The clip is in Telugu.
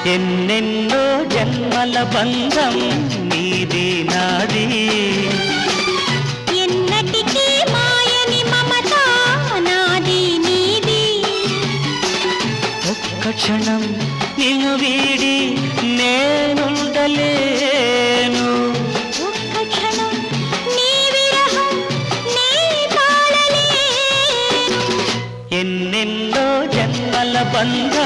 ఎన్నెన్నో జన్మల బంధం నీది నాది ఎన్నటికీ మాయని మమత నాది నీది ఒక్క క్షణం నిన్ను వీడి నేనుండలేను ఒక్క క్షణం నీ విరహం నీ తాళలేను ఎన్నెన్నో జన్మల బంధం